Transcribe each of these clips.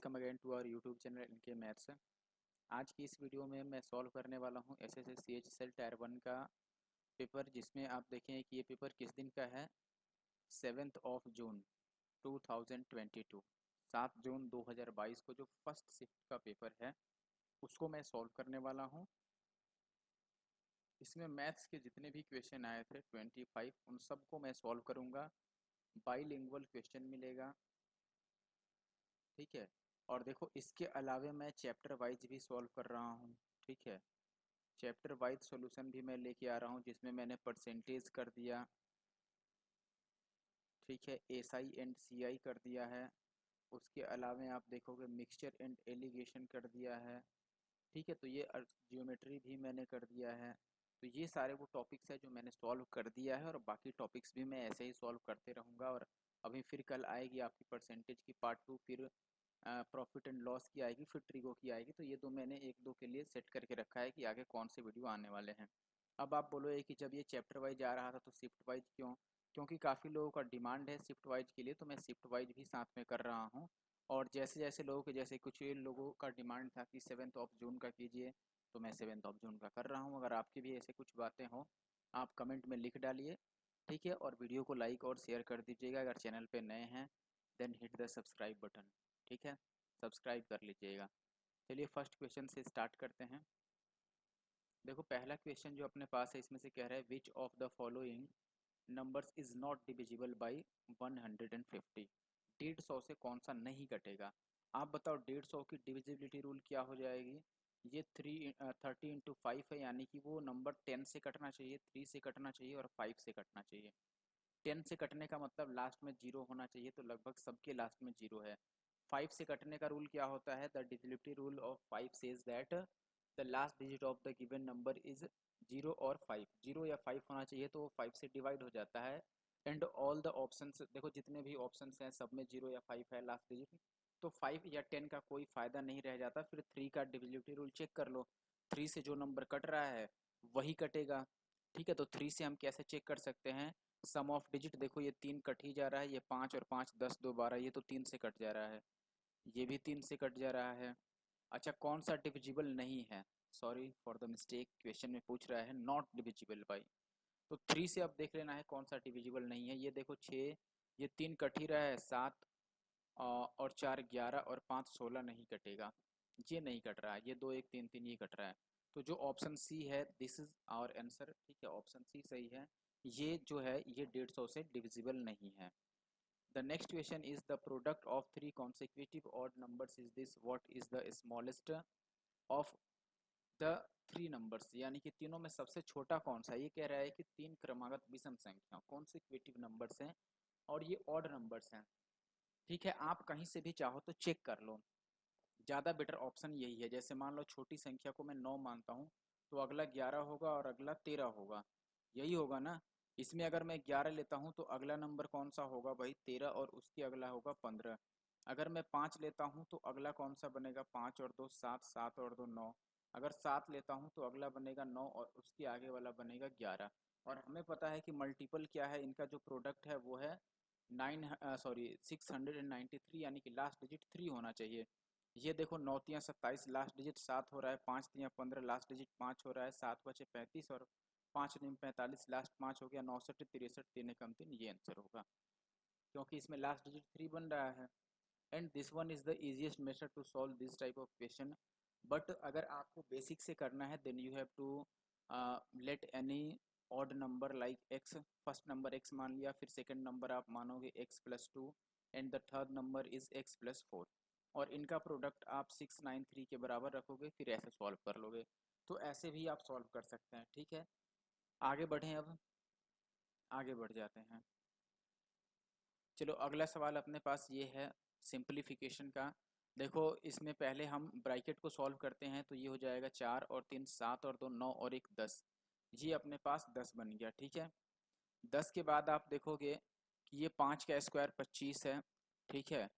Welcome again to our YouTube channel इनके maths. आज की इस वीडियो में मैं सॉल्व करने वाला हूँ एसएससी सीएचएसएल टायर 1 का पेपर, जिसमें आप देखें कि ये पेपर किस दिन का है। 7 जून 2022, 7 जून 2022 को जो फर्स्ट शिफ्ट का पेपर है उसको मैं सॉल्व करने वाला हूँ। इसमें मैथ्स के जितने भी क्वेश्चन आए थे 25, उन सबको मैं सॉल्व करूँगा। बाईलिंगुअल क्वेश्चन मिलेगा, ठीक है। और देखो इसके अलावे मैं चैप्टर वाइज भी सॉल्व कर रहा हूँ, ठीक है। चैप्टर वाइज सॉल्यूशन भी मैं लेके आ रहा हूँ, जिसमें मैंने परसेंटेज कर दिया, ठीक है, एसआई एंड सीआई कर दिया है। उसके अलावे आप देखोगे मिक्सचर एंड एलिगेशन कर दिया है, ठीक है। तो ये जियोमेट्री भी मैंने कर दिया है। तो ये सारे वो टॉपिक्स है जो मैंने सॉल्व कर दिया है, और बाकी टॉपिक्स भी मैं ऐसे ही सॉल्व करते रहूँगा। और अभी फिर कल आएगी आपकी परसेंटेज की पार्ट 2, फिर प्रॉफिट एंड लॉस की आएगी, फिर ट्रिगो की आएगी। तो ये दो मैंने एक दो के लिए सेट करके रखा है कि आगे कौन से वीडियो आने वाले हैं। अब आप बोलोगे कि जब ये चैप्टर वाइज आ रहा था तो शिफ्ट वाइज क्यों? क्योंकि काफ़ी लोगों का डिमांड है शिफ्ट वाइज के लिए, तो मैं शिफ्ट वाइज भी साथ में कर रहा हूँ। और जैसे जैसे लोगों के, जैसे कुछ लोगों का डिमांड था कि 7 जून का कीजिए, तो मैं 7 जून का कर रहा हूँ। अगर आपकी भी ऐसे कुछ बातें हों, आप कमेंट में लिख डालिए, ठीक है। और वीडियो को लाइक और शेयर कर दीजिएगा। अगर चैनल पे नए हैं then hit the subscribe button, ठीक है, सब्सक्राइब कर लीजिएगा। चलिए फर्स्ट क्वेश्चन से स्टार्ट करते हैं। देखो पहला क्वेश्चन जो अपने पास है इसमें से कह रहा है which of the following numbers is not divisible by 150। 150 से कौन सा नहीं कटेगा? आप बताओ 150 की डिविजिबिलिटी रूल क्या हो जाएगी? ये 30 × 5 है, यानी कि वो नंबर 10 से कटना चाहिए, 3 से कटना चाहिए और 5 से कटना चाहिए। 10 से कटने का मतलब लास्ट में जीरो होना चाहिए, तो लगभग सबके लास्ट में जीरो है। 5 से कटने का रूल क्या होता है? The divisibility rule of 5 says that the last digit of the given number is 0 और 5। 0 या 5 होना चाहिए, तो वो 5 से डिवाइड हो जाता है। एंड ऑल द ऑप्शंस, देखो जितने भी ऑप्शंस हैं सब में 0 या 5 है लास्ट डिजिट, तो 5 या 10 का कोई फायदा नहीं रह जाता। फिर 3 का डिविजिबिलिटी रूल चेक कर लो, 3 से जो नंबर कट रहा है वही कटेगा, ठीक है। तो 3 से हम कैसे चेक कर सकते हैं? सम ऑफ डिजिट, देखो ये 3 कट ही जा रहा है, ये 5 और 5 10 2 12, ये तो 3 से कट जा रहा है, ये भी 3 से कट जा रहा है। अच्छा कौन सा डिविजिबल नहीं है? Sorry for the mistake, question में पूछ रहा है नॉट डिविजिबल बाई, तो 3 से अब देख लेना है कौन सा डिविजिबल नहीं है। ये देखो 6, ये 3 कट ही रहा है, 7 और 4 11 और 5 16 नहीं कटेगा, ये नहीं कट रहा है, ये 2 1 3 3 ये कट रहा है। तो जो ऑप्शन सी है दिस इज आवर आंसर, ठीक है, ऑप्शन सी सही है। ये जो है ये 150 से डिविजिबल नहीं है। The next question is the product of 3 consecutive odd numbers is this, what is the smallest of the 3 numbers, यानी कि तीनों में सबसे छोटा कौन सा है? ये कह रहा है कि 3 क्रमागत विषम संख्या कॉन्सेक्यूटिव नंबर्स हैं और ये ऑड नंबर्स हैं, ठीक है। आप कहीं से भी चाहो तो चेक कर लो, ज़्यादा बेटर ऑप्शन यही है। जैसे मान लो छोटी संख्या को मैं 9 मानता हूँ, तो अगला 11 होगा और अगला 13 होगा, यही होगा ना। इसमें अगर मैं 11 लेता हूँ तो अगला नंबर कौन सा होगा भाई? 13, और उसके अगला होगा 15। अगर मैं 5 लेता हूँ तो अगला कौन सा बनेगा? 5 और 2 7, 7 और 2 9। अगर 7 लेता हूँ तो अगला बनेगा 9 और उसके आगे वाला बनेगा 11। और हमें पता है कि मल्टीपल क्या है इनका, जो प्रोडक्ट है वो है 693, यानी कि लास्ट डिजिट 3 होना चाहिए। ये देखो 9 तियाँ 27, लास्ट डिजिट 7 हो रहा है, 5 तियाँ 15, लास्ट डिजिट 5 हो रहा है, 7 बचे 35 और 5 दूनी 45, लास्ट 5 हो गया, 69 63 3 एकम 3, ये आंसर होगा क्योंकि इसमें लास्ट डिजिट 3 बन रहा है। And this one is the easiest method to solve this type of question. But अगर आपको बेसिक से करना है then you have to let any odd number like x, first number x मान लिया, फिर सेकंड नंबर आप मानोगे x+2 and the third number is x+4, और इनका प्रोडक्ट आप 693 के बराबर रखोगे, फिर ऐसे सॉल्व कर लोगे। तो ऐसे भी आप सॉल्व कर सकते हैं, ठीक है। आगे बढ़ें, अब आगे बढ़ जाते हैं। चलो अगला सवाल अपने पास ये है सिंप्लीफिकेशन का। देखो इसमें पहले हम ब्रैकेट को सॉल्व करते हैं, तो ये हो जाएगा 4 और 3 7 और 2 9 और 1 10, ये अपने पास 10 बन गया, ठीक है। 10 के बाद आप देखोगे कि ये 5 का स्क्वायर 25 है, ठीक है।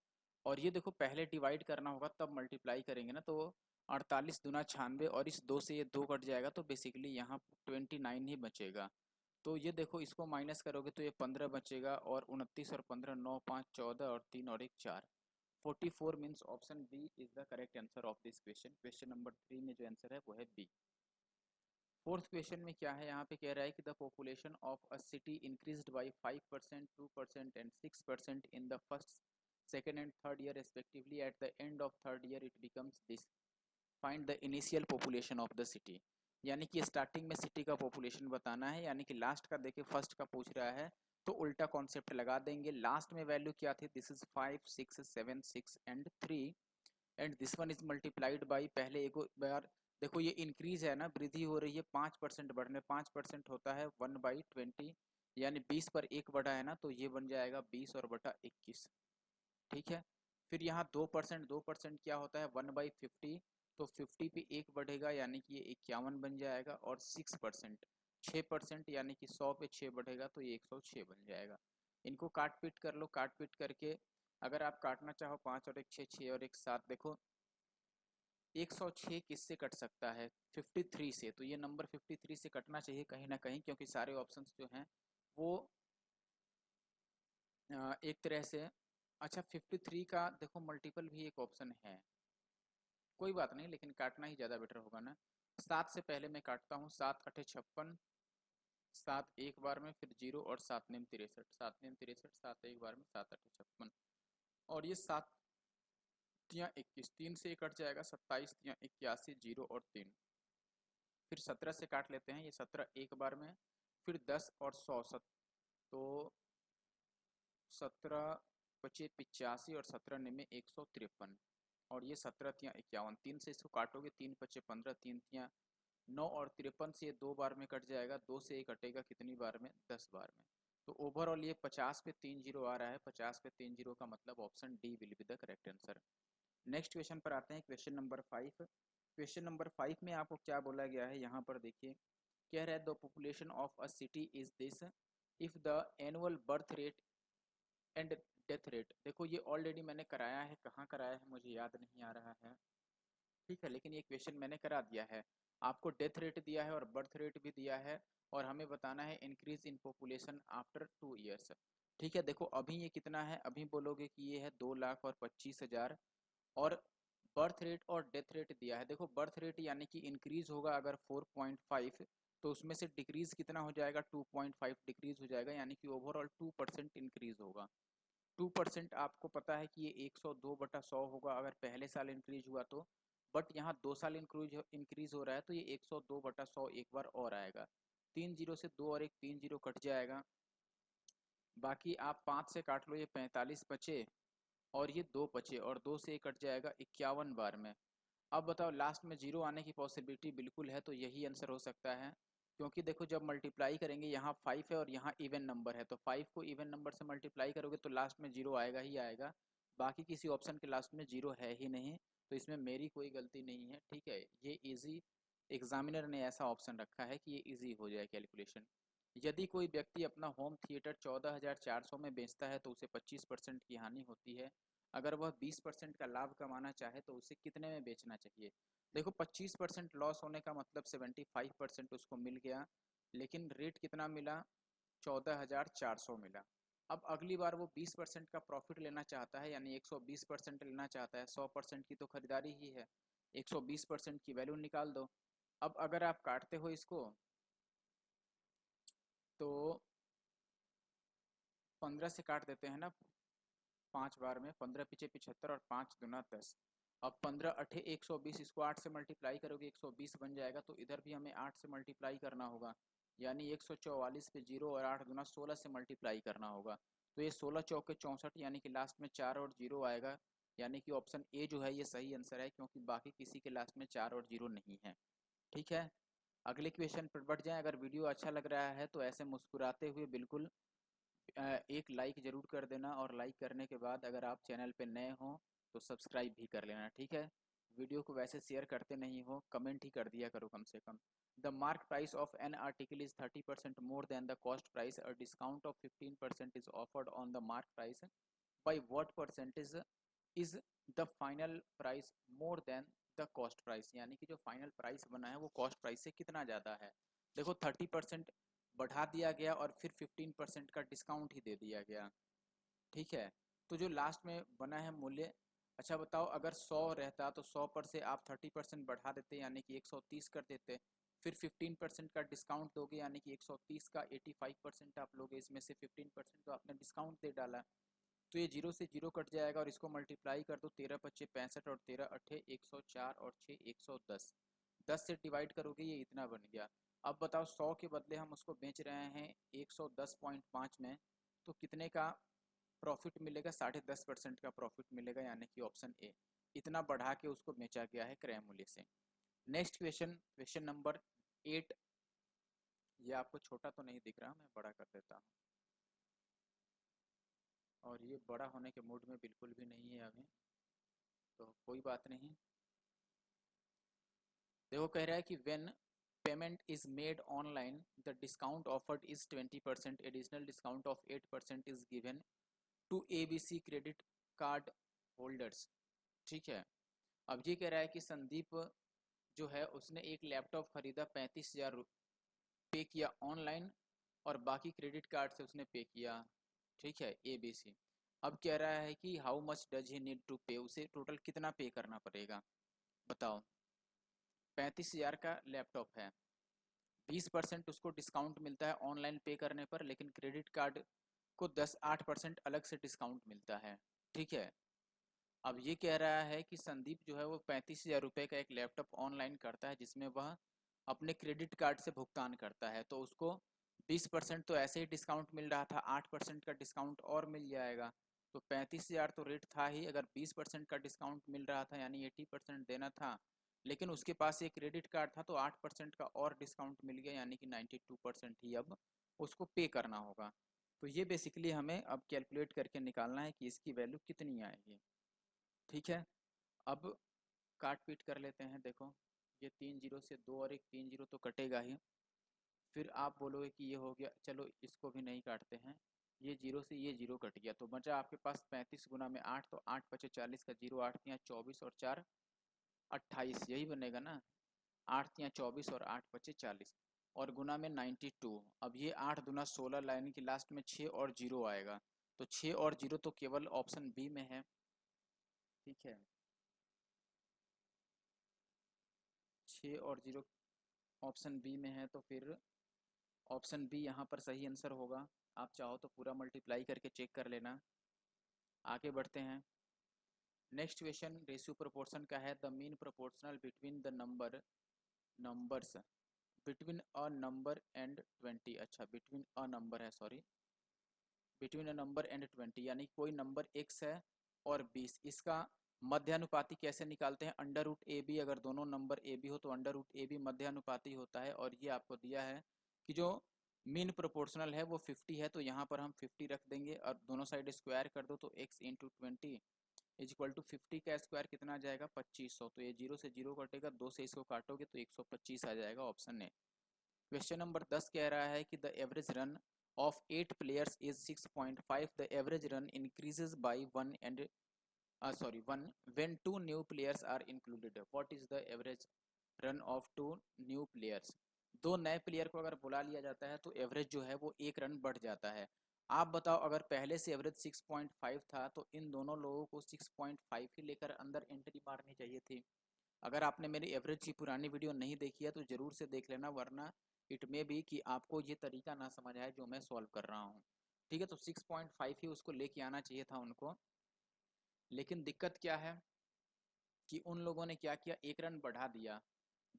और ये देखो पहले डिवाइड करना होगा तब मल्टीप्लाई करेंगे ना, तो 48 दूना 96, और इस 2 से ये 2 कट जाएगा, तो बेसिकली यहाँ 29 ही बचेगा। तो ये देखो इसको माइनस करोगे तो ये 15 बचेगा, और 29 और 15 9 5 14 और 3 और 1 4, 44 means option B is the correct answer of this question. Question number 3 में जो आंसर है वो है बी। फोर्थ क्वेश्चन में क्या है, यहाँ पे कह रहा है कि the population of a city increased by 5%, 2% and 6% in the first, second and third year respectively. At the end of third year it becomes this, find the initial population of the city. यानी कि starting में city का population बताना है, यानी कि last का देखे फर्स्ट का पूछ रहा है तो उल्टा कॉन्सेप्ट लगा देंगे। लास्ट में वैल्यू क्या थी, this is 5, 6, 7, 6 and 3 and this one is multiplied by, पहले एक बार देखो ये इंक्रीज है ना, वृद्धि हो रही है 5% बढ़ने, 5% होता है 1/20, यानी 20 पर एक बढ़ा है ना, तो ये बन जाएगा 20 और बटा 21। ठीक है, फिर यहाँ 2%, 2% क्या होता है 1/50, तो 50 पे एक बढ़ेगा यानी कि ये 51 बन जाएगा। और 6%, 6% यानी कि 100 पे 6 बढ़ेगा तो ये 106 बन जाएगा। इनको काट पीट कर लो, काट पीट करके अगर आप काटना चाहो 5 और 1 6, 6 और 1 7, देखो 106 किससे कट सकता है, 53 से। तो ये नंबर 53 से कटना चाहिए कहीं ना कहीं, क्योंकि सारे ऑप्शंस जो हैं वो एक तरह से, अच्छा 53 का देखो मल्टीपल भी एक ऑप्शन है, कोई बात नहीं, लेकिन काटना ही ज़्यादा बेटर होगा ना। 7 से पहले मैं काटता हूँ, 7 8 56, 7 एक बार में, फिर 0 और 7 9 63, 7 9 63, 7 एक बार में, 7 8 56, और ये 7 तियाँ 21, 3 से कट जाएगा, 27 तियाँ 81, 0 और 3, फिर 17 से काट लेते हैं, ये 17 एक बार में, फिर 10 और 100, तो 17 बचे 85 और 17 में 153, और ये 17 तियाँ 51, 3 से इसको काटोगे 3 बचे 15, 3 तियाँ 9 और 53 से ये 2 बार में कट जाएगा, 2 से ये कटेगा कितनी बार में, 10 बार में। तो ओवरऑल ये 50 पे 3 जीरो आ रहा है, 50 पे 3 जीरो का मतलब option D will be the correct answer. Next question पर आते हैं, क्वेश्चन नंबर 5। क्वेश्चन नंबर 5 में आपको क्या बोला गया है, यहाँ पर देखिए कह रहा है the population of a city is this if the annual birth rate and death rate. देखो ये ऑलरेडी मैंने कराया है, कहाँ कराया है मुझे याद नहीं आ रहा है, ठीक है, लेकिन ये क्वेश्चन मैंने करा दिया है। आपको डेथ रेट दिया है और बर्थ रेट भी दिया है, और हमें बताना है increase in population after 2 years. ठीक है, देखो अभी ये कितना है, अभी बोलोगे कि ये है 2,25,000, और बर्थ रेट और डेथ रेट दिया है। देखो बर्थ रेट यानी कि इंक्रीज होगा अगर 4.5, तो उसमें से डिक्रीज कितना हो जाएगा, 2.5 डिक्रीज हो जाएगा, यानी कि ओवरऑल 2% इंक्रीज होगा। 2% आपको पता है कि ये 102/100 होगा अगर पहले साल इंक्रीज हुआ तो, बट यहाँ 2 साल इंक्रीज हो रहा है तो ये 102/100 एक बार और आएगा। 3 जीरो से 2 और 1 3 जीरो कट जाएगा, बाकी आप 5 से काट लो, ये 45 बचे, और ये 2 बचे, और 2 से कट जाएगा 51 बार में। अब बताओ लास्ट में जीरो आने की पॉसिबिलिटी बिल्कुल है, तो यही आंसर हो सकता है, क्योंकि देखो जब मल्टीप्लाई करेंगे यहाँ 5 है और यहाँ इवन नंबर है, तो 5 को इवन नंबर से मल्टीप्लाई करोगे तो लास्ट में जीरो आएगा ही आएगा, बाकी किसी ऑप्शन के लास्ट में जीरो है ही नहीं, तो इसमें मेरी कोई गलती नहीं है। ठीक है, ये इजी, एग्जामिनर ने ऐसा ऑप्शन रखा है कि ये इजी हो जाए कैलकुलेशन। यदि कोई व्यक्ति अपना होम थिएटर 14,400 में बेचता है तो उसे 25% की हानि होती है, अगर वह 20% का लाभ कमाना चाहे तो उसे कितने में बेचना चाहिए। देखो 25% लॉस होने का मतलब 75% उसको मिल गया, लेकिन रेट कितना मिला, 14,400 मिला। अब अगली बार वो 20% का प्रॉफिट लेना चाहता है, यानी 120% लेना चाहता है, 100% की तो खरीदारी ही है, 120% की वैल्यू निकाल दो। अब अगर आप काटते हो इसको तो 15 से काट देते हैं ना, 5 बार में, 15 पीछे 75 और 5 दूना 10। अब 15 अठे 120, इसको 8 से मल्टीप्लाई करोगे 120 बन जाएगा, तो इधर भी हमें 8 से मल्टीप्लाई करना होगा, यानी 144 पे 0 और 8 दूना 16 से मल्टीप्लाई करना होगा, तो ये 16 चौके 64, यानी कि लास्ट में 4 और 0 आएगा, यानी कि ऑप्शन ए जो है ये सही आंसर है, क्योंकि बाकी किसी के लास्ट में 4 और 0 नहीं है। ठीक है, अगले क्वेश्चन पर बढ़ जाएं। अगर वीडियो अच्छा लग रहा है तो ऐसे मुस्कुराते हुए बिल्कुल एक लाइक ज़रूर कर देना, और लाइक करने के बाद अगर आप चैनल पे नए हो तो सब्सक्राइब भी कर लेना। ठीक है, वीडियो को वैसे शेयर करते नहीं हो, कमेंट ही कर दिया करो कम से कम। The mark price of an article is 30% more than the cost price, a discount of 15% is offered on the mark price, by what percentage is the final price more than the cost price. यानी कि जो final price बना है वो cost price से कितना ज़्यादा है। देखो 30% बढ़ा दिया गया और फिर 15% का डिस्काउंट ही दे दिया गया। ठीक है, तो जो लास्ट में बना है मूल्य अच्छा बताओ, अगर 100 रहता तो 100 पर से आप 30% बढ़ा देते यानी कि 130 कर देते, फिर 15% का डिस्काउंट दोगे यानी कि 130 का 85% आप लोगे, इसमें से 15% तो आपने डिस्काउंट दे डाला, तो ये जीरो से जीरो कट जाएगा और इसको मल्टीप्लाई कर दो, 13 पच्चे 65 और 13 अट्ठे 104 और 6 110, 10 से डिवाइड करोगे ये इतना बन गया। अब बताओ 100 के बदले हम उसको बेच रहे हैं 110.5 में, तो कितने का प्रॉफिट मिलेगा? 10.5% का प्रॉफिट मिलेगा यानी कि ऑप्शन ए, इतना बढ़ा के उसको बेचा गया है क्रय मूल्य से। Next question, question number 8। ये आपको छोटा तो नहीं दिख रहा, मैं बड़ा कर देता हूँ, और ये बड़ा होने के मूड में बिल्कुल भी नहीं है अभी, तो कोई बात नहीं। देखो कह रहा है कि when payment is made online the discount offered is 20%, additional discount of 8% is given to ABC credit card holders. ठीक है, अब ये कह रहा है कि संदीप जो है उसने एक लैपटॉप खरीदा, 35,000 पे किया ऑनलाइन, और बाकी क्रेडिट कार्ड से उसने पे किया। ठीक है, ABC। अब कह रहा है कि how much does he need to pay, उसे टोटल कितना पे करना पड़ेगा बताओ। 35,000 का लैपटॉप है, 20% उसको डिस्काउंट मिलता है ऑनलाइन पे करने पर, लेकिन क्रेडिट कार्ड को 8% अलग से डिस्काउंट मिलता है। ठीक है, अब ये कह रहा है कि संदीप जो है वो 35,000 रुपये का एक लैपटॉप ऑनलाइन करता है जिसमें वह अपने क्रेडिट कार्ड से भुगतान करता है, तो उसको 20% तो ऐसे ही डिस्काउंट मिल रहा था, 8% का डिस्काउंट और मिल जाएगा, तो 35,000 तो रेट था ही, अगर 20% का डिस्काउंट मिल रहा था यानी 80% देना था, लेकिन उसके पास एक क्रेडिट कार्ड था तो 8% का और डिस्काउंट मिल गया यानी कि 92% ही अब उसको पे करना होगा। तो ये बेसिकली हमें अब कैलकुलेट करके निकालना है कि इसकी वैल्यू कितनी आएगी। ठीक है, अब काट पीट कर लेते हैं। देखो ये 3 जीरो से 2 और एक 3 जीरो तो कटेगा ही, फिर आप बोलोगे कि ये हो गया, चलो इसको भी नहीं काटते हैं, ये जीरो से ये जीरो कट गया, तो बचा आपके पास 35 गुना में 8, तो 8 पचे 40 का जीरो, 8 तियाँ 24 और 4 28, यही बनेगा ना, 8 तियाँ 24 और 8 पचे 40 और गुना में 92। अब ये 8 दुना 16 लाइन की लास्ट में 6 और जीरो आएगा, तो 6 और जीरो तो केवल ऑप्शन बी में है। ठीक है, 6 और जीरो ऑप्शन बी में है, तो फिर ऑप्शन बी यहाँ पर सही आंसर होगा। आप चाहो तो पूरा मल्टीप्लाई करके चेक कर लेना। आगे बढ़ते हैं। नेक्स्ट क्वेश्चन रेशियो प्रोपोर्शन का है, the mean proportional between the numbers between a number and 20। अच्छा, बिटवीन अ नंबर है, sorry, between a number and 20 यानी कोई नंबर x है और 20, इसका मध्यानुपाती कैसे निकालते हैं? अंडर रूट ए बी, अगर दोनों नंबर ए बी हो तो अंडर रूट ए बी मध्यानुपाती होता है, और ये आपको दिया है कि जो मीन प्रोपोर्शनल है वो 50 है, तो यहाँ पर हम 50 रख देंगे और दोनों साइड स्क्वायर कर दो, तो x into 20 is equal to 50 का स्क्वायर कितना आ जाएगा? 2500। तो ये जीरो से जीरो कटेगा, 2 से इसको काटोगे तो 125 आ जाएगा, ऑप्शन ए। क्वेश्चन नंबर 10 कह रहा है कि the average run of 8 players is 6.5. The average run increases by 1 and 1 when 2 new players are included. What is the average run of 2 new players? दो नए प्लेयर को अगर बुला लिया जाता है तो एवरेज जो है वो 1 रन बढ़ जाता है। आप बताओ, अगर पहले से एवरेज 6.5 था तो इन दोनों लोगों को 6.5 ही लेकर अंदर एंट्री मारनी चाहिए थी। अगर आपने मेरी एवरेज की पुरानी वीडियो नहीं देखी है तो ज़रूर से देख लेना, वरना इट में भी कि आपको ये तरीका ना समझ आए जो मैं सॉल्व कर रहा हूँ। ठीक है, तो 6.5 ही उसको लेके आना चाहिए था उनको, लेकिन दिक्कत क्या है कि उन लोगों ने क्या किया, 1 रन बढ़ा दिया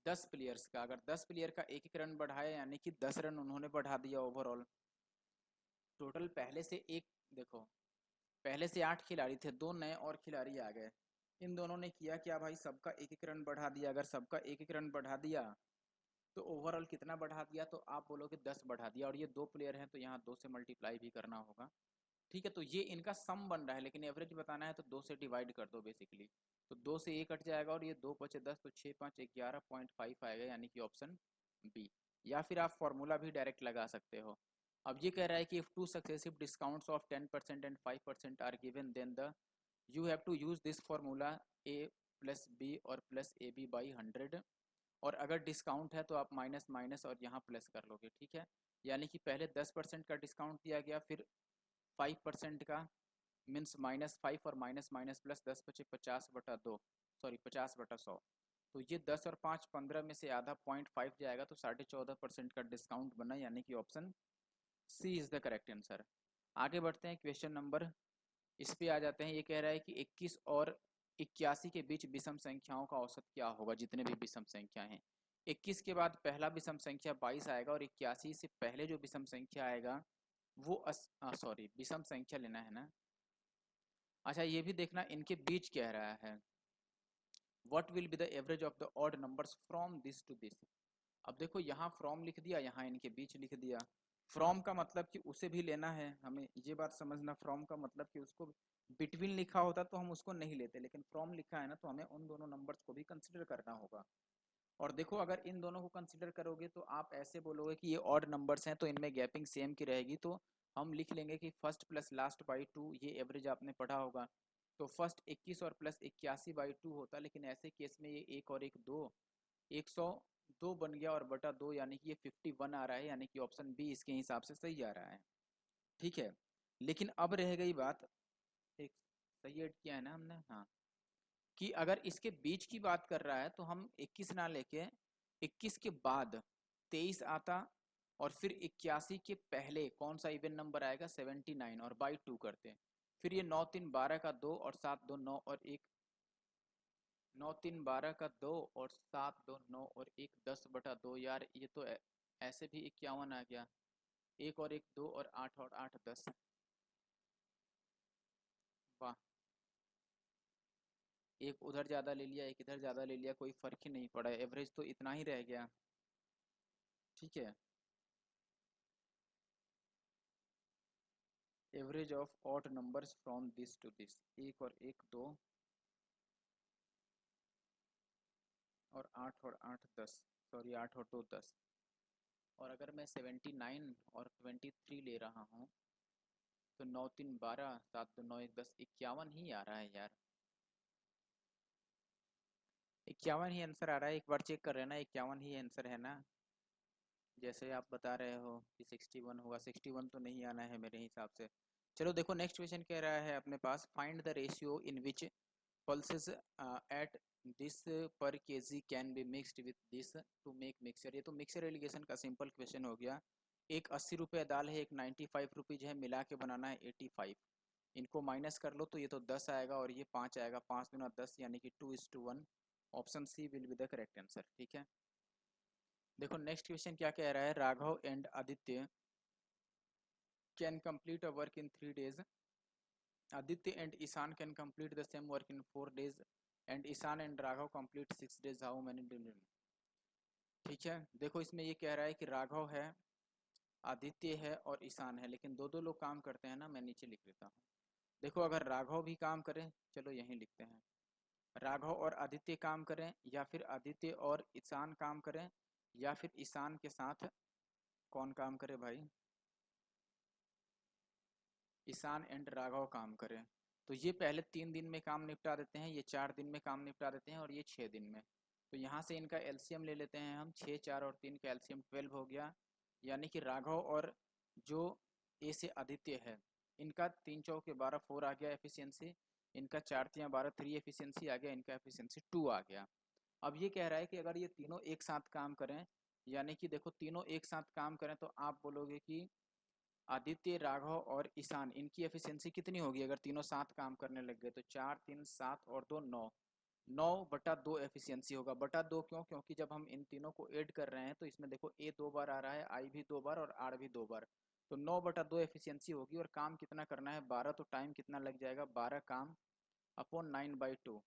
10 प्लेयर्स का। अगर 10 प्लेयर का एक एक रन बढ़ाया यानी कि 10 रन उन्होंने बढ़ा दिया ओवरऑल। टोटल पहले से एक, देखो पहले से 8 खिलाड़ी थे, 2 नए और खिलाड़ी आ गए, इन दोनों ने किया क्या भाई, सबका एक एक रन बढ़ा दिया। अगर सबका एक एक रन बढ़ा दिया तो ओवरऑल कितना बढ़ा दिया, तो आप बोलोगे 10 बढ़ा दिया, और ये 2 प्लेयर हैं तो यहाँ 2 से मल्टीप्लाई भी करना होगा। ठीक है, तो ये इनका सम बन रहा है, लेकिन एवरेज बताना है तो 2 से डिवाइड कर दो बेसिकली, तो 2 से 1 कट जाएगा और ये 2 बचे 10, तो 6 5 11.5 आएगा यानी कि ऑप्शन बी। या फिर आप फॉर्मूला भी डायरेक्ट लगा सकते हो। अब ये कह रहा है कि if two successive discounts of 10% and 5% are given then the you have to use this formula A plus B और प्लस ए बी बाई 100, और अगर डिस्काउंट है तो आप माइनस माइनस और यहाँ प्लस कर लोगे। ठीक है, यानी कि पहले 10% का डिस्काउंट दिया गया, फिर 5% का, मीन्स -5 और माइनस माइनस प्लस 10 बचे 50/2, सॉरी 50/100। तो ये 10 और 5 15 में से आधा 0.5 जाएगा, तो 14.5% का डिस्काउंट बना, यानी कि option C is the correct answer. आगे बढ़ते हैं क्वेश्चन नंबर, इस पे आ जाते हैं। ये कह रहा है कि 21 और 81 के बीच विषम संख्याओं का औसत क्या होगा, जितने भी विषम संख्या हैं। 21 के बाद पहला विषम संख्या 22 आएगा, और 81 से पहले जो विषम संख्या आएगा वो सॉरी विषम संख्या लेना है ना। अच्छा ये भी देखना इनके बीच कह रहा है, what will be the average of the odd numbers from this to this. अब देखो यहाँ फ्रॉम लिख दिया, यहाँ इनके बीच लिख दिया। फ्रॉम का मतलब कि उसे भी लेना है, हमें ये बात समझना। फ्रॉम का मतलब कि उसको बिटवीन लिखा होता तो हम उसको नहीं लेते, लेकिन फ्रॉम लिखा है ना, तो हमें उन दोनों नंबर्स को भी कंसिडर करना होगा। और देखो अगर इन दोनों को कंसिडर करोगे तो आप ऐसे बोलोगे कि ये ऑड नंबर्स हैं तो इनमें गैपिंग सेम की रहेगी, तो हम लिख लेंगे कि फर्स्ट प्लस लास्ट बाई 2, ये एवरेज आपने पढ़ा होगा। तो फर्स्ट 21 और प्लस 81/2 होता, लेकिन ऐसे केस में ये 1 और 1 2, 102 बन गया, और बटा 2 यानी कि ये 51 आ रहा है, यानी कि ऑप्शन बी इसके हिसाब से सही आ रहा है। ठीक है, लेकिन अब रह गई बात, एक सही ऐड किया है ना हमने, हाँ, कि अगर इसके बीच की बात कर रहा है तो हम 21 ना लेके 21 के बाद 23 आता, और फिर 81 के पहले कौन सा इवन नंबर आएगा 79, और बाई 2 करते हैं। फिर ये 9 3 12 का 2, और 7 2 9 और 1, 9 3 12 का 2, और 7 2 9 और 1 10/2। यार ये तो ऐसे भी 51 आ गया, 1 और 1 2, और 8 और 8 10। वाह, एक उधर ज़्यादा ले लिया, एक इधर ज़्यादा ले लिया, कोई फर्क ही नहीं पड़ा, एवरेज तो इतना ही रह गया। ठीक है, average of odd numbers from this to this, 1 और 1 2, और 8 और 8 10, सॉरी 8 और 2 10। और अगर मैं 79 और 23 ले रहा हूँ तो 9 3 12, 7 2 9 1 10, 51 ही आ रहा है यार, 51 ही आंसर आ रहा है। एक बार चेक कर रहे हैं ना, 51 ही आंसर है ना, जैसे आप बता रहे हो कि 61 होगा, 61 तो नहीं आना है मेरे हिसाब से। चलो देखो नेक्स्ट क्वेश्चन कह रहा है अपने पास, find the ratio in which pulses at this per kg can be mixed with this to make mixture। ये तो मिक्सर एलिगेशन का सिंपल क्वेश्चन हो गया। एक 80 रुपये दाल है, एक 95 रुपीज़ है, मिला के बनाना है 85। इनको माइनस कर लो तो ये तो 10 आएगा, और ये 5 आएगा, 5 दूना 10, यानी कि 2:1। Option C will be the correct answer. ठीक है, देखो नेक्स्ट क्वेश्चन क्या कह रहा है, Raghav and Aditya can complete a work in 3 days। Aditya and Ishan can complete the same work in 4 days, and Ishan and Raghav complete 6 days. How many days? ठीक है, देखो इसमें ये कह रहा है कि राघव है, आदित्य है और ईशान है, लेकिन दो दो लोग काम करते हैं ना। मैं नीचे लिख लेता हूँ। देखो अगर राघव भी काम करें, चलो यहीं लिखते हैं, राघव और आदित्य काम करें, या फिर आदित्य और ईशान काम करें, या फिर ईशान के साथ कौन काम करे भाई, ईशान एंड राघव काम करें। तो ये पहले 3 दिन में काम निपटा देते हैं, ये 4 दिन में काम निपटा देते हैं, और ये 6 दिन में। तो यहाँ से इनका एलसीएम ले लेते हैं हम, 6 4 और 3 का एलसीएम 12 हो गया, यानी कि राघव और जो ए से आदित्य है, इनका 3 चौके 12 4 आ गया एफिशिएंसी, इनका 4 3 12 3 एफिशिएंसी आ गया, इनका एफिशिएंसी 2 आ गया। अब ये कह रहा है कि अगर ये तीनों एक साथ काम करें, यानी कि देखो तीनों एक साथ काम करें, तो आप बोलोगे कि आदित्य राघव और ईशान, इनकी एफिशिएंसी कितनी होगी अगर तीनों साथ काम करने लग गए, तो 4 3 7 और 2 9, 9/2 एफिशिएंसी होगा। बटा 2 क्यों, क्योंकि जब हम इन तीनों को ऐड कर रहे हैं तो इसमें देखो ए 2 बार आ रहा है, आई भी 2 बार और आर भी 2 बार, तो 9/2 एफिशिएंसी होगी। और काम कितना करना है 12, तो टाइम कितना लग जाएगा 12 काम अपॉन 9/2।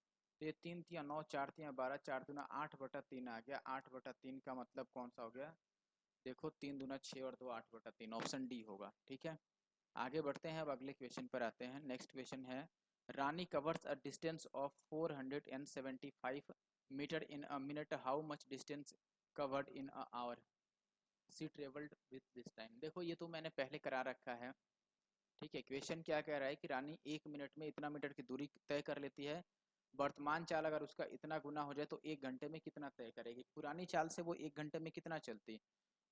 तो ये 3 3 9 4 3 12, 4 दूना 8/3 आ गया, 8/3 का मतलब कौन सा हो गया, देखो 3 दूना 6 और 2 8/3, ऑप्शन डी होगा। ठीक है, आगे बढ़ते हैं, अब अगले क्वेश्चन पर आते हैं। नेक्स्ट क्वेश्चन है, Rani covers a distance of 475 metre in a minute, how much distance covered in a hour, she travelled with this time. देखो ये तो मैंने पहले करा रखा है। ठीक है, क्वेश्चन क्या कह रहा है कि रानी 1 मिनट में इतना मीटर की दूरी तय कर लेती है, वर्तमान चाल अगर उसका इतना गुना हो जाए तो 1 घंटे में कितना तय करेगी। पुरानी चाल से वो 1 घंटे में कितना चलती,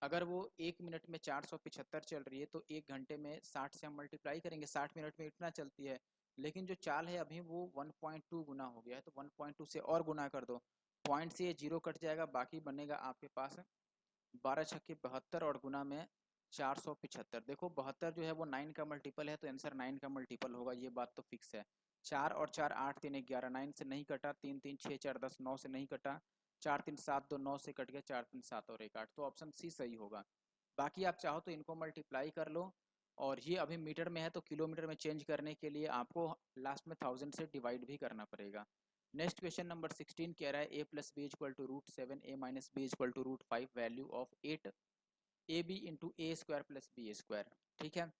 अगर वो 1 मिनट में 475 चल रही है, तो 1 घंटे में 60 से हम मल्टीप्लाई करेंगे, 60 मिनट में इतना चलती है, लेकिन जो चाल है अभी वो 1.2 गुना हो गया है, तो 1.2 से और गुना कर दो, पॉइंट से ये जीरो कट जाएगा, बाकी बनेगा आपके पास 12 छक्के 72 और गुना में 475। देखो 72 जो है वो 9 का मल्टीपल है, तो आंसर 9 का मल्टीपल होगा, ये बात तो फिक्स है। 4 और 4 8 3 11, 9 से नहीं कटा, 3 3 6 4 10, 9 से नहीं कटा, 4 3 7 2, 9 से कट गया, 4 3 7 और 1 8, तो ऑप्शन सी सही होगा। बाकी आप चाहो तो इनको मल्टीप्लाई कर लो, और ये अभी मीटर में है तो किलोमीटर में चेंज करने के लिए आपको लास्ट में 1000 से डिवाइड भी करना पड़ेगा। नेक्स्ट क्वेश्चन नंबर 16 कह रहा है A plus B equal to root 7 A minus B equal to root 5 value of 8 A B into A square plus B square. ठीक है,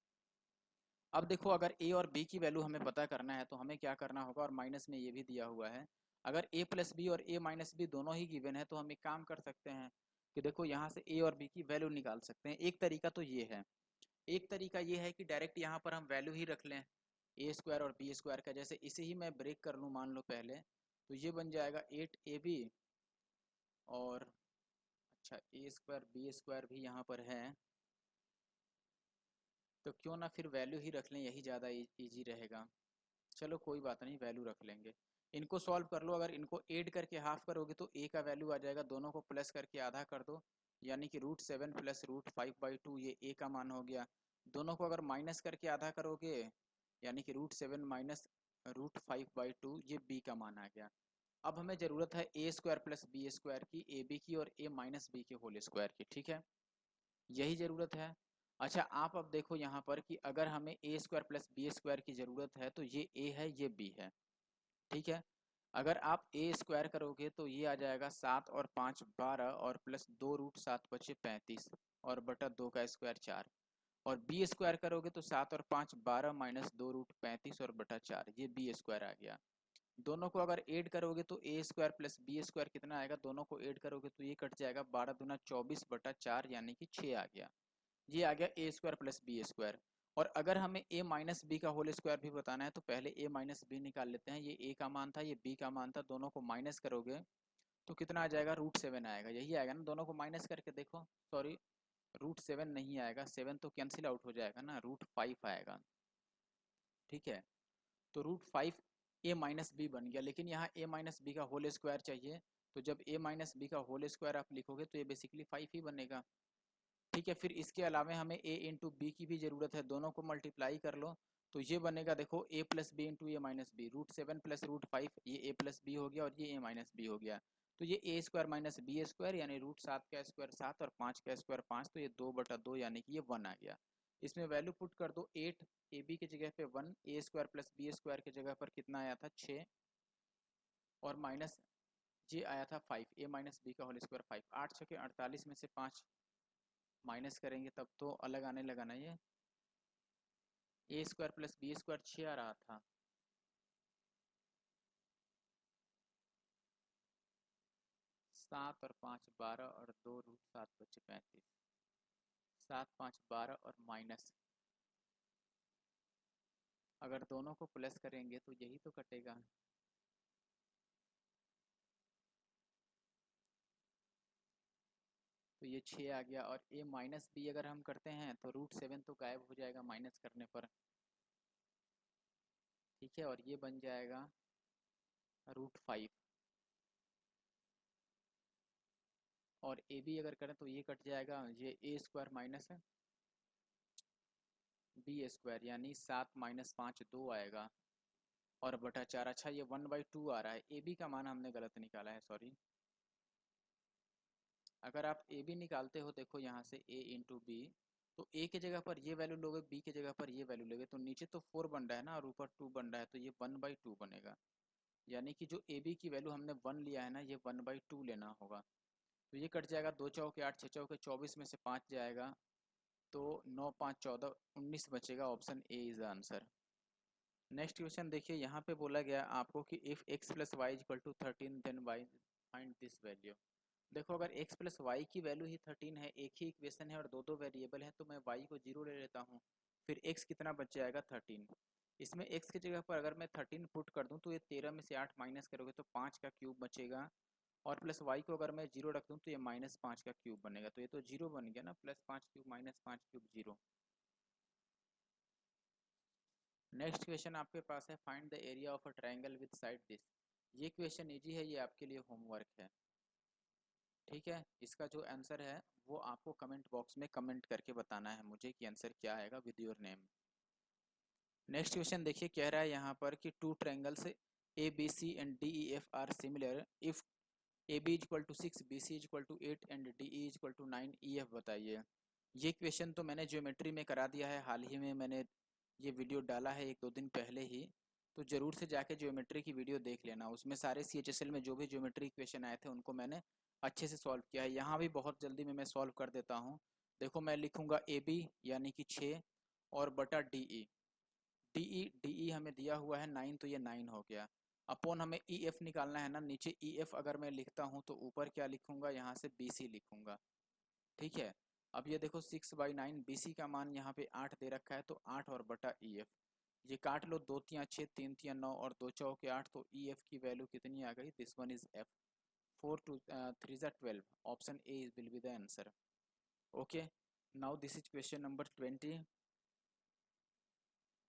अब देखो अगर ए और बी की वैल्यू हमें पता करना है तो हमें क्या करना होगा, और माइनस में ये भी दिया हुआ है। अगर ए प्लस बी और ए माइनस बी दोनों ही गिवन है तो हम एक काम कर सकते हैं कि देखो यहाँ से ए और बी की वैल्यू निकाल सकते हैं। एक तरीका तो ये है, एक तरीका ये है कि डायरेक्ट यहाँ पर हम वैल्यू ही रख लें ए स्क्वायर और बी स्क्वायर का। जैसे इसे ही मैं ब्रेक कर लूँ मान लो पहले, तो ये बन जाएगा 8ab, और अच्छा ए स्क्वायर बी स्क्वायर भी यहाँ पर है, तो क्यों ना फिर वैल्यू ही रख लें, यही ज़्यादा इजी रहेगा। चलो कोई बात नहीं, वैल्यू रख लेंगे। इनको सॉल्व कर लो, अगर इनको ऐड करके हाफ करोगे तो ए का वैल्यू आ जाएगा, दोनों को प्लस करके आधा कर दो, यानी कि रूट 7 प्लस रूट 5/2, ये ए का मान हो गया। दोनों को अगर माइनस करके आधा करोगे, यानी कि रूट 7 माइनस रूट 5/2, ये बी का मान आ गया। अब हमें ज़रूरत है ए स्क्वायर प्लस बी स्क्वायर की, ए बी की और ए माइनस बी के होल स्क्वायर की। ठीक है, यही ज़रूरत है। अच्छा आप अब देखो यहाँ पर कि अगर हमें ए स्क्वायर प्लस बी स्क्वायर की ज़रूरत है तो ये ए है ये बी है। ठीक है, अगर आप ए स्क्वायर करोगे तो ये आ जाएगा 7 और 5 12, और प्लस 2 रूट 7 बचे 35, और बटा 2 का स्क्वायर 4, और बी स्क्वायर करोगे तो 7 और 5 12 माइनस 2 रूट 35 और बटा 4, ये बी स्क्वायर आ गया। दोनों को अगर ऐड करोगे तो ए स्क्वायर प्लस बी स्क्वायर कितना आएगा, दोनों को ऐड करोगे तो ये कट जाएगा, 12 दूना 24 बटा 4 यानी कि 6 आ गया। ये आ गया ए स्क्वायर प्लस बी स्क्वायर। और अगर हमें ए माइनस बी का होल स्क्वायर भी बताना है तो पहले ए माइनस बी निकाल लेते हैं। ये ए का मान था, ये बी का मान था, दोनों को माइनस करोगे तो कितना आ जाएगा, रूट 7 आएगा, यही आएगा ना। दोनों को माइनस करके देखो, सॉरी रूट 7 नहीं आएगा, 7 तो कैंसिल आउट हो जाएगा ना, रूट 5 आएगा। ठीक है, तो रूट 5 ए माइनस बी बन गया, लेकिन यहाँ ए माइनस बी का होल स्क्वायर चाहिए, तो जब ए माइनस बी का होल स्क्वायर आप लिखोगे तो ये बेसिकली 5 ही बनेगा। ठीक है, फिर इसके अलावा हमें a इंटू बी की भी ज़रूरत है, दोनों को मल्टीप्लाई कर लो तो ये बनेगा, देखो a plus B into A minus B, root 7 plus root 5, ये a प्लस बी हो गया और ये a माइनस बी हो गया, तो ये ए स्क्वायर माइनस बी स्क्वायर, यानी रूट 7 का स्क्वायर 7 और 5 का स्क्वायर 5, तो ये 2/2 यानी कि ये 1 आ गया। इसमें वैल्यू पुट कर दो, 8 ए बी की जगह पे 1, ए स्क्वायर प्लस बी स्क्वायर की जगह पर कितना आया था 6, और माइनस ये आया था 5, ए माइनस बी का होल स्क्वायर 5, 8 6 के 48 में से 5 माइनस करेंगे तब तो अलग आने लगा ना, ये ए स्क्वायर प्लस बी स्क्वायर 6 आ रहा था, 7 और 5 12 और 2 रूट 7 बचे 35, 7 5 12 और माइनस, अगर दोनों को प्लस करेंगे तो यही तो कटेगा। तो ये 6 आ गया, और ए माइनस बी अगर हम करते हैं तो रूट 7 तो गायब हो जाएगा माइनस करने पर। ठीक है, और ये बन जाएगा रूट 5, और ए बी अगर करें तो ये कट जाएगा, ये ए स्क्वायर माइनस बी स्क्वायर, यानी 7 माइनस 5 2 आएगा, और बटा 4। अच्छा ये 1/2 आ रहा है, ए बी का मान हमने गलत निकाला है, सॉरी। अगर आप ए बी निकालते हो, देखो यहाँ से ए इंटू बी, तो ए की जगह पर ये वैल्यू लोगे, बी की जगह पर ये वैल्यू लोगे, तो नीचे तो 4 बन रहा है ना और ऊपर 2 बन रहा है, तो ये 1/2 बनेगा। यानी कि जो ए बी की वैल्यू हमने 1 लिया है ना, ये 1/2 लेना होगा। तो ये कट जाएगा, 2 चौके 8 6 चौके 24 में से 5 जाएगा, तो 9 5 14 19 बचेगा, option A is the answer. Next question देखिए, यहाँ पे बोला गया आपको कि if x plus y equal to 13 then y find this value. देखो अगर x प्लस वाई की वैल्यू ही 13 है, एक ही इक्वेशन है और दो दो वेरिएबल है, तो मैं y को 0 ले लेता हूँ, फिर x कितना बच जाएगा 13। इसमें x की जगह पर अगर मैं 13 पुट कर दूँ तो ये 13 में से 8 माइनस करोगे तो 5 का क्यूब बचेगा, और प्लस y को अगर मैं 0 रख दूँ तो ये -5 का क्यूब बनेगा, तो ये तो 0 बन गया ना, +5 क्यूब -5 क्यूब 0। नेक्स्ट क्वेश्चन आपके पास है find the area of a triangle with side this. ये क्वेश्चन इजी है, ये आपके लिए होमवर्क है। ठीक है, इसका जो आंसर है वो आपको कमेंट बॉक्स में कमेंट करके बताना है मुझे कि आंसर क्या आएगा with your name. Next question देखिए, कह रहा है यहाँ पर कि two triangles A B C and D E F are similar if A B is equal to 6, B C is equal to 8 and D E is equal to 9, E F बताइए। ये question तो मैंने geometry में करा दिया है, हाल ही में मैंने ये वीडियो डाला है 1-2 दिन पहले ही, तो ज़रूर से जाके ज्योमेट्री की वीडियो देख लेना। उसमें सारे CHSL में जो भी ज्योमेट्री क्वेश्चन आए थे उनको मैंने अच्छे से सॉल्व किया है। यहाँ भी बहुत जल्दी में मैं सॉल्व कर देता हूँ। देखो मैं लिखूँगा ए बी यानी कि 6 और बटा डी ई हमें दिया हुआ है 9, तो ये 9 हो गया। अपॉन हमें ई एफ निकालना है ना, नीचे ई एफ अगर मैं लिखता हूँ तो ऊपर क्या लिखूँगा, यहाँ से बी सी लिखूँगा। ठीक है, अब ये देखो 6/9, बी सी का मान यहाँ पे 8 दे रखा है, तो 8 और बटा ई एफ, ये काट लो, 2 तियाँ 6, 3 तियाँ 9 और 2 चौके 8, तो ई एफ की वैल्यू कितनी आ गई, this one is F. 4 2 3 12, option A will be the answer. Okay, now this is question number 20।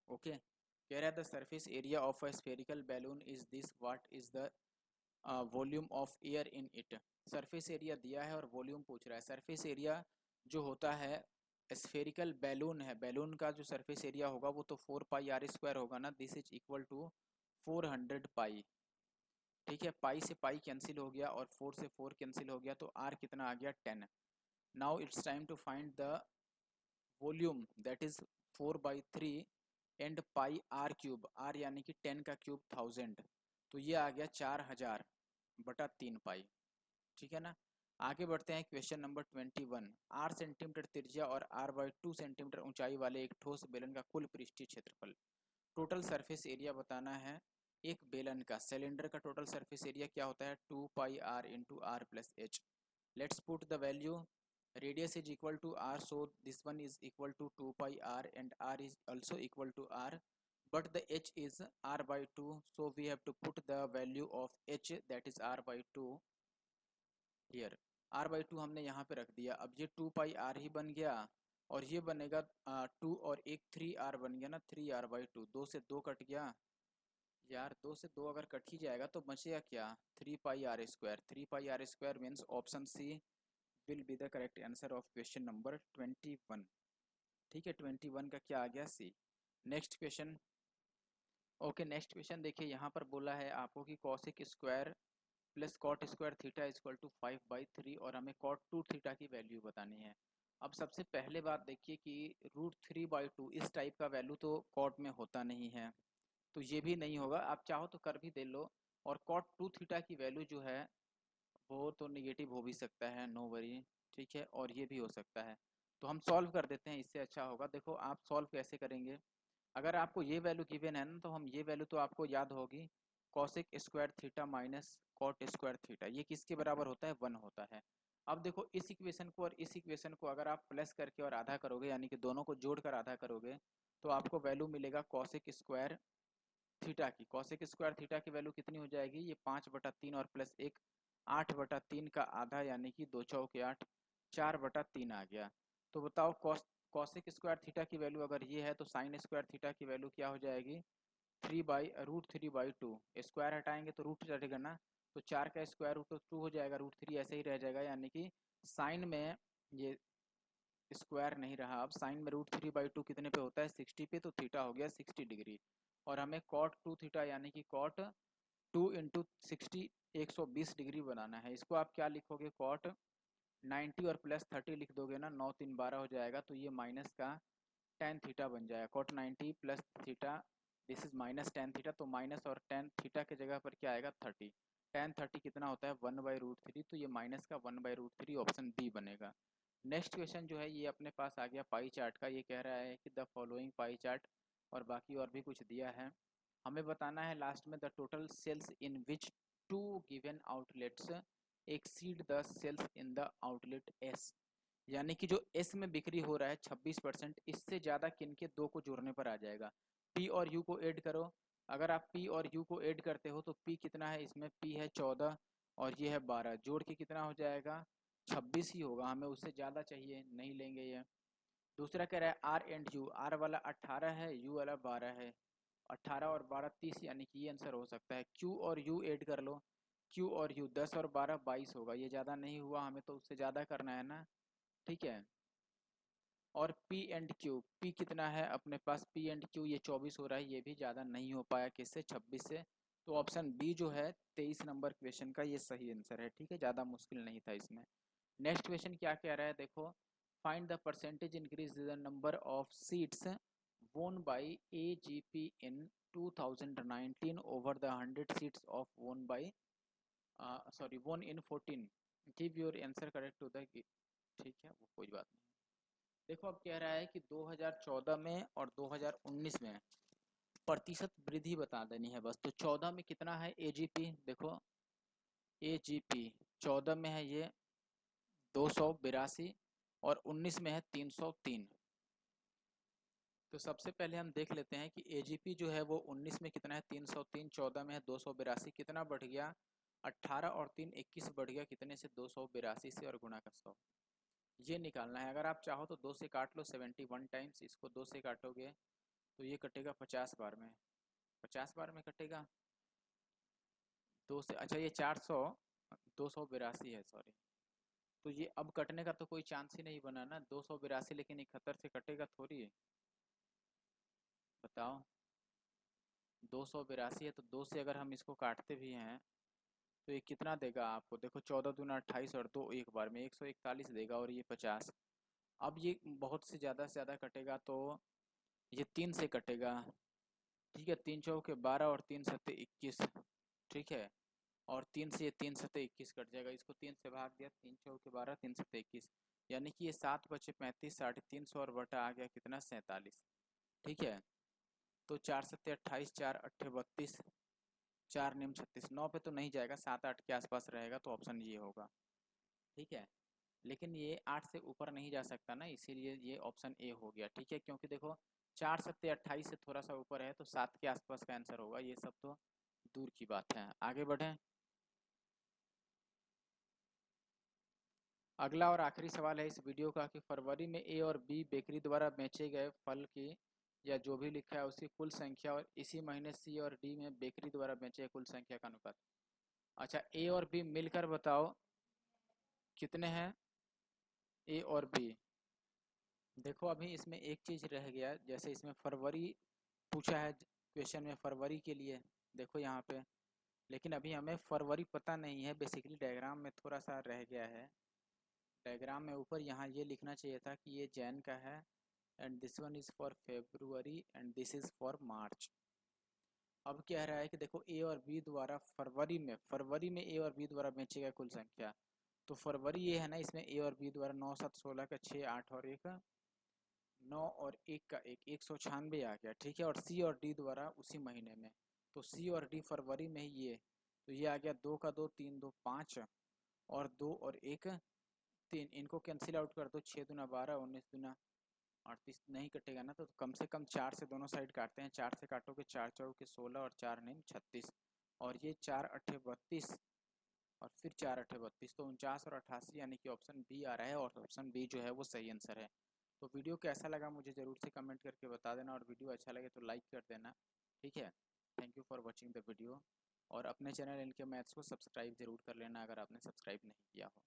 Okay, कह रहा है the surface area of a spherical balloon is this, what is the volume of air in it. Surface area दिया है और volume पूछ रहा है। Surface area जो होता है, स्फेरिकल बैलून है, बैलून का जो सरफेस एरिया होगा वो तो 4πr² होगा ना, दिस इज इक्वल टू 400 पाई। ठीक है, पाई से पाई कैंसिल हो गया और 4 से 4 कैंसिल हो गया, तो आर कितना आ गया 10। Now it's time to find the volume that is 4/3 and pi r cube, r यानी कि 10 का क्यूब 1000, तो ये आ गया 4000 बटा 3 पाई। ठीक है ना, आगे बढ़ते हैं क्वेश्चन नंबर 21। 8 सेंटीमीटर त्रिज्या और r/2 सेंटीमीटर ऊंचाई वाले एक ठोस बेलन का कुल पृष्ठीय क्षेत्रफल, टोटल सरफेस एरिया बताना है। एक बेलन का, सिलेंडर का टोटल सरफेस एरिया क्या होता है, 2πr into r plus h. Let's put the value, radius is equal to r, so this one is equal to 2πr and r is also equal to r, but the h is r/2, so we have to put the value of h, that is r/2 here। r/2 हमने यहाँ पे रख दिया। अब ये 2πr ही बन गया और ये बनेगा 2 और एक 3r बन गया ना, 3r/2, 2 से 2 कट गया यार, 2 से 2 अगर कट ही जाएगा तो बचेगा क्या, 3πr²। 3πr² means option C will be the correct answer of question number 21। ठीक है, 21 का क्या आ गया, C. Next question. Okay, next question देखिए, यहाँ पर बोला है आपको कि cosec square plus cot square theta equal to 5/3 और हमें कॉट 2 थीटा की वैल्यू बतानी है। अब सबसे पहले बात देखिए कि √3/2 इस टाइप का वैल्यू तो कॉट में होता नहीं है, तो ये भी नहीं होगा, आप चाहो तो कर भी दे लो। और कॉट 2 थीटा की वैल्यू जो है वो तो निगेटिव हो भी सकता है, नो वरी। ठीक है, और ये भी हो सकता है, तो हम सॉल्व कर देते हैं, इससे अच्छा होगा। देखो आप सॉल्व कैसे करेंगे, अगर आपको ये वैल्यू गिवन है ना, तो हम ये वैल्यू तो आपको याद होगी, cosec square theta minus cot square theta, ये किसके बराबर होता है, 1 होता है। अब देखो इस इक्वेशन को और इस इक्वेशन को अगर आप प्लस करके और आधा करोगे, यानी कि दोनों को जोड़कर आधा करोगे, तो आपको वैल्यू मिलेगा कॉसिक स्क्वायर थीटा की। कॉसिक स्क्वायर थीटा की वैल्यू कितनी हो जाएगी, ये 5/3 और प्लस 1, 8/3 का आधा, यानी कि 2 चौके 8, 4/3 आ गया। तो बताओ कॉसिक स्क्वायर थीटा की वैल्यू अगर ये है, तो साइन स्क्वायर थीटा की वैल्यू क्या हो जाएगी, √3/2। स्क्वायर हटाएंगे तो रूट रहेगा ना, तो 4 का स्क्वायर रूट तो 2 हो जाएगा, √3 ऐसे ही रह जाएगा, यानी कि साइन में ये स्क्वायर नहीं रहा। अब साइन में √3/2 कितने पे होता है, 60 पे, तो थीटा हो गया 60 डिग्री। और हमें कॉट 2 थीटा यानी कि कॉट 2 इंटू 60 120 डिग्री बनाना है। इसको आप क्या लिखोगे, कॉट 90 और प्लस 30 लिख दोगे ना, 9 3 12 हो जाएगा, तो ये माइनस का tan थीटा बन जाएगा। Cot 90 plus theta, this is minus tan theta, तो माइनस और tan थीटा के जगह पर क्या आएगा, 30। tan 30 कितना होता है, 1/√3, तो ये माइनस का 1/√3, ऑप्शन बी बनेगा। नेक्स्ट क्वेश्चन जो है ये अपने पास आ गया पाई चार्ट का। ये कह रहा है कि द फॉलोइंग पाई चार्ट, और बाकी और भी कुछ दिया है, हमें बताना है लास्ट में the total sales in which 2 given outlets exceed the sales in the outlet S. यानी कि जो एस में बिक्री हो रहा है 26%, इससे ज़्यादा किन के दो को जोड़ने पर आ जाएगा। पी और यू को ऐड करो, अगर आप पी और यू को ऐड करते हो तो पी कितना है, इसमें पी है 14 और ये है 12, जोड़ के कितना हो जाएगा, 26 ही होगा, हमें उससे ज़्यादा चाहिए, नहीं लेंगे ये। दूसरा कह रहा है आर एंड यू, आर वाला 18 है, यू वाला 12 है, 18 और 12 30, यानी कि ये आंसर हो सकता है। Q और U ऐड कर लो, Q और U 10 और 12 22 होगा, ये ज़्यादा नहीं हुआ, हमें तो उससे ज़्यादा करना है ना, ठीक है। और P एंड Q, P कितना है अपने पास, P एंड Q ये 24 हो रहा है, ये भी ज़्यादा नहीं हो पाया, किससे, 26 से। तो ऑप्शन बी जो है 23 नंबर क्वेश्चन का ये सही आंसर है, ठीक है, ज़्यादा मुश्किल नहीं था इसमें। नेक्स्ट क्वेश्चन क्या कह रहा है, देखो, find the percentage increase the number of seats won by AGP in 2019 over the 100 seats of won in 14, give your answer correct to the, ठीक है, वो कोई बात नहीं। देखो अब कह रहा है कि 2014 में और 2019 में प्रतिशत वृद्धि बता देनी है बस। तो 14 में कितना है एजीपी, देखो एजीपी 14 में है ये 282 और 19 में है 303। तो सबसे पहले हम देख लेते हैं कि एजीपी जो है वो 19 में कितना है 303, 14 में है 282, कितना बढ़ गया 18 और 3 21 बढ़ गया कितने से 282 से, और गुणा का 100, ये निकालना है। अगर आप चाहो तो 2 से काट लो 71 टाइम्स, इसको 2 से काटोगे तो ये कटेगा 50 बार में, 50 बार में कटेगा 2 से, अच्छा ये 400 282 है, सॉरी। तो ये अब कटने का तो कोई चांस ही नहीं बना ना, 282 लेकिन 71 से कटेगा थोड़ी, बताओ। 282 है तो 2 से अगर हम इसको काटते भी हैं तो ये कितना देगा आपको, देखो 14 दूना 28 और 2 एक बार में 141 देगा, और ये 50। अब ये बहुत से ज़्यादा कटेगा तो ये 3 से कटेगा, ठीक है, 3 चौके 12 और 3 सत्ते 21, ठीक है, और 3 से ये 3 सत्ते 21 कट जाएगा, इसको 3 से भाग दिया, 3 चौके 12 3 सत्ते 21, यानी कि ये 7 बचे 35, 350 और बटा आ गया कितना 47, ठीक है। तो 4 सत्ते 28, 4 अट्ठे 32, 4 निम 36, 9 पे तो नहीं जाएगा, 7 8 के आसपास रहेगा, तो ऑप्शन ये होगा, ठीक है। लेकिन ये 8 से ऊपर नहीं जा सकता ना, इसीलिए ये ऑप्शन ए हो गया, ठीक है। क्योंकि देखो 4 सत्ते 28 से थोड़ा सा ऊपर है तो 7 के आसपास का आंसर होगा, ये सब तो दूर की बात है। आगे बढ़ें, अगला और आखिरी सवाल है इस वीडियो का कि फरवरी में ए और बी बेकरी द्वारा बेचे गए फल की, या जो भी लिखा है उसकी कुल संख्या, और इसी महीने सी और डी में बेकरी द्वारा बेचे गए कुल संख्या का अनुपात। अच्छा, ए और बी मिलकर बताओ कितने हैं, ए और बी। देखो अभी इसमें एक चीज़ रह गया, जैसे इसमें फरवरी पूछा है क्वेश्चन में फरवरी के लिए, देखो यहाँ पे, लेकिन अभी हमें फरवरी पता नहीं है, बेसिकली डायग्राम में थोड़ा सा रह गया है। डायग्राम में ऊपर यहाँ ये लिखना चाहिए था कि ये जैन का है, and this one is for February and this is for March. अब कह रहा है कि देखो ए और बी द्वारा फरवरी में ए और बी द्वारा बेचे गए कुल संख्या, तो फरवरी ये है ना, इसमें ए और बी द्वारा 9 7 16 का 6 8 और 1 9 और 1 का 196 आ गया, ठीक है। और सी और डी द्वारा उसी महीने में, तो सी और डी फरवरी में ही ये, तो ये आ गया 2 का 2 3 2 5 और 2 और 1 3, इनको कैंसिल आउट कर दो, 6 दूना 12 19 दूना 38, नहीं कटेगा ना, तो कम से कम 4 से दोनों साइड काटते हैं, 4 से काटोगे 4 चौके 16 और 4 निम 36, और ये 4 अट्ठे 32 और फिर 4 अट्ठे 32, तो 49 और 88, यानी कि ऑप्शन बी आ रहा है, और ऑप्शन बी जो है वो सही आंसर है। तो वीडियो कैसा लगा मुझे ज़रूर से कमेंट करके बता देना, और वीडियो अच्छा लगे तो लाइक कर देना, ठीक है। Thank you for watching the video, और अपने चैनल इनके मैथ्स को सब्सक्राइब जरूर कर लेना अगर आपने सब्सक्राइब नहीं किया हो।